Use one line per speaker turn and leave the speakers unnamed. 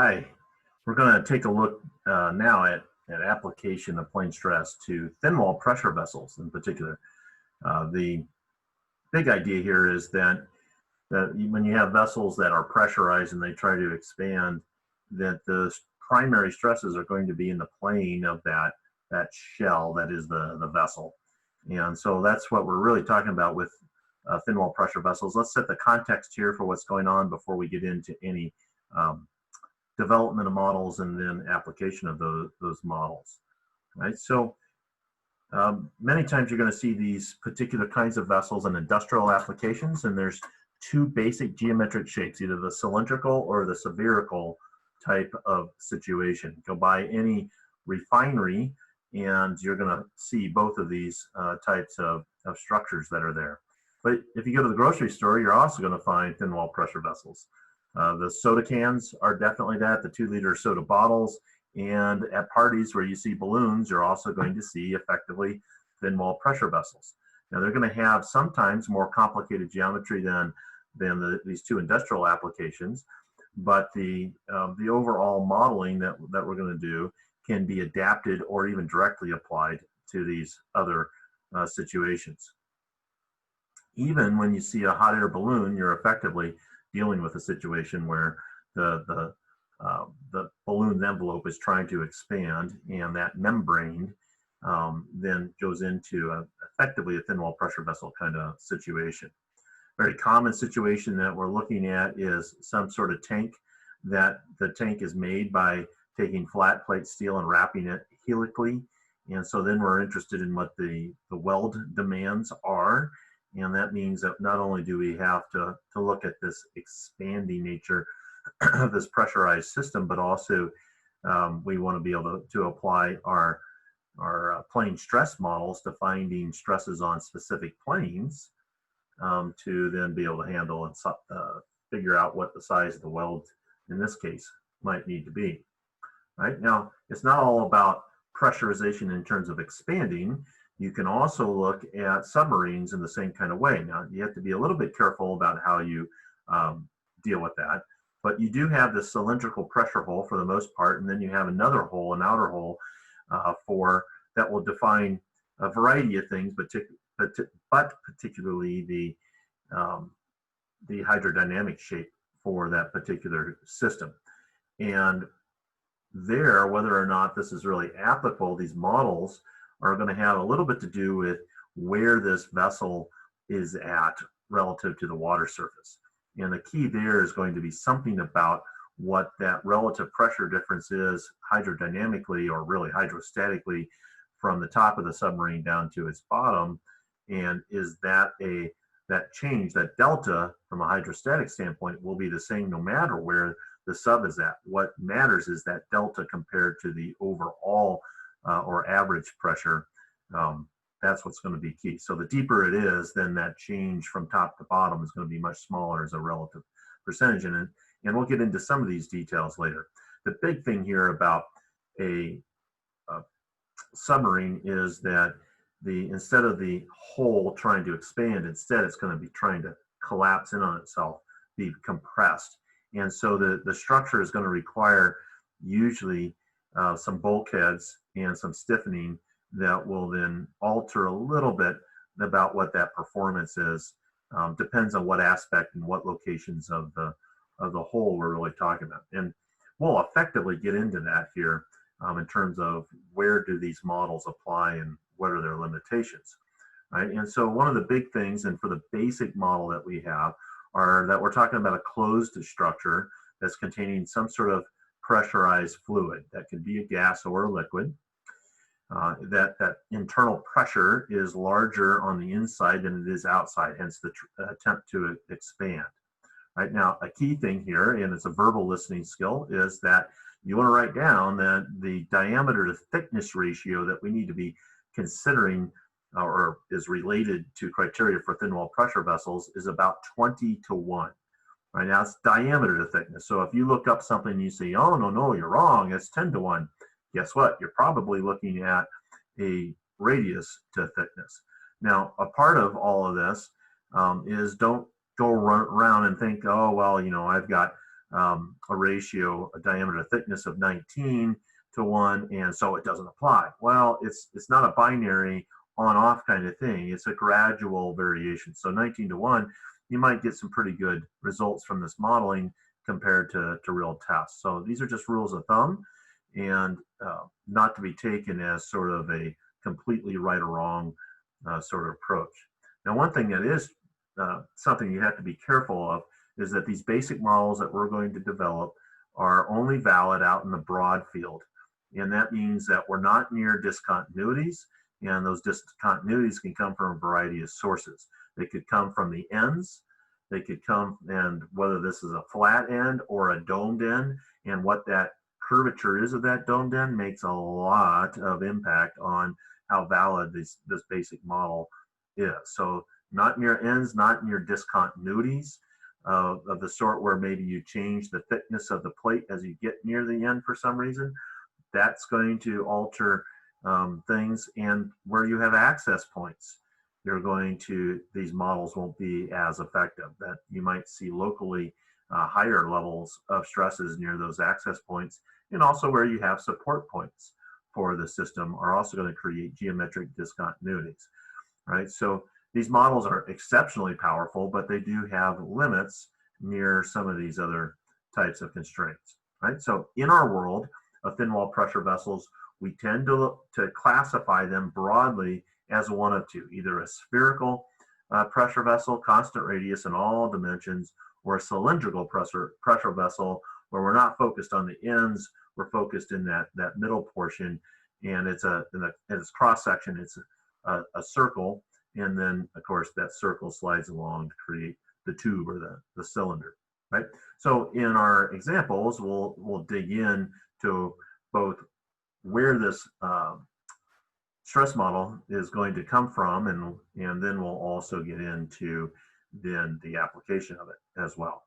Hi, we're going to take a look now at application of plane stress to thin wall pressure vessels in particular. The big idea here is that when you have vessels that are pressurized and they try to expand, that the primary stresses are going to be in the plane of that shell that is the vessel. And so that's what we're really talking about with thin wall pressure vessels. Let's set the context here for what's going on before we get into any development of models and then application of those models, right? So many times you're going to see these particular kinds of vessels in industrial applications, and there's two basic geometric shapes, either the cylindrical or the spherical type of situation. Go by any refinery and you're going to see both of these types of structures that are there. But if you go to the grocery store, you're also going to find thin wall pressure vessels. The soda cans are definitely that, the 2-liter soda bottles, and at parties where you see balloons, you're also going to see effectively thin wall pressure vessels. Now they're going to have sometimes more complicated geometry than these two industrial applications, but the overall modeling that we're going to do can be adapted or even directly applied to these other situations. Even when you see a hot air balloon, you're effectively dealing with a situation where the balloon envelope is trying to expand, and that membrane then goes into effectively a thin wall pressure vessel kind of situation. Very common situation that we're looking at is some sort of tank, that the tank is made by taking flat plate steel and wrapping it helically. And so then we're interested in what the weld demands are. And that means that not only do we have to look at this expanding nature of this pressurized system, but also we want to be able to apply our plane stress models to finding stresses on specific planes to then be able to handle and figure out what the size of the weld in this case might need to be. Right now, it's not all about pressurization in terms of expanding. You can also look at submarines in the same kind of way. Now, you have to be a little bit careful about how you deal with that. But you do have this cylindrical pressure hole for the most part, and then you have another hole, an outer hole, that will define a variety of things, but particularly the hydrodynamic shape for that particular system. And there, whether or not this is really applicable, these models are going to have a little bit to do with where this vessel is at relative to the water surface. And the key there is going to be something about what that relative pressure difference is hydrodynamically, or really hydrostatically, from the top of the submarine down to its bottom. And is that that change, that delta from a hydrostatic standpoint, will be the same no matter where the sub is at. What matters is that delta compared to the overall or average pressure. That's what's going to be key. So the deeper it is, then that change from top to bottom is going to be much smaller as a relative percentage in it. And we'll get into some of these details later. The big thing here about a submarine is that instead of the hole trying to expand, instead it's going to be trying to collapse in on itself, be compressed. And so the structure is going to require usually some bulkheads and some stiffening that will then alter a little bit about what that performance is. Depends on what aspect and what locations of the hole we're really talking about. And we'll effectively get into that here in terms of where do these models apply and what are their limitations, right? And so one of the big things, and for the basic model that we have, are that we're talking about a closed structure that's containing some sort of pressurized fluid. That can be a gas or a liquid. That internal pressure is larger on the inside than it is outside, hence the attempt to expand. Right now, a key thing here, and it's a verbal listening skill, is that you want to write down that the diameter to thickness ratio that we need to be considering or is related to criteria for thin wall pressure vessels is about 20-1. Right now, it's diameter to thickness. So if you look up something and you say, oh, no, you're wrong, it's 10-1. Guess what? You're probably looking at a radius to thickness. Now, a part of all of this is don't go around and think, oh, well, I've got a ratio, a diameter thickness of 19 to 1, and so it doesn't apply. Well, it's not a binary on-off kind of thing. It's a gradual variation. So 19 to 1, you might get some pretty good results from this modeling compared to real tests. So these are just rules of thumb, and not to be taken as sort of a completely right or wrong sort of approach. Now, one thing that is something you have to be careful of is that these basic models that we're going to develop are only valid out in the broad field. And that means that we're not near discontinuities, and those discontinuities can come from a variety of sources. They could come from the ends, they could come, and whether this is a flat end or a domed end, and what that curvature is of that domed end makes a lot of impact on how valid this basic model is. So not near ends, not near discontinuities of the sort where maybe you change the thickness of the plate as you get near the end for some reason. That's going to alter things. And where you have access points, these models won't be as effective. That you might see locally higher levels of stresses near those access points, and also where you have support points for the system are also going to create geometric discontinuities, right? So these models are exceptionally powerful, but they do have limits near some of these other types of constraints, right? So in our world of thin wall pressure vessels, we tend to classify them broadly as one of two, either a spherical pressure vessel, constant radius in all dimensions, or a cylindrical pressure vessel where we're not focused on the ends, we're focused in that middle portion, and it's its cross section, it's a circle, and then of course that circle slides along to create the tube or the cylinder, right? So in our examples, we'll dig in to both where this stress model is going to come from, and then we'll also get into then the application of it as well.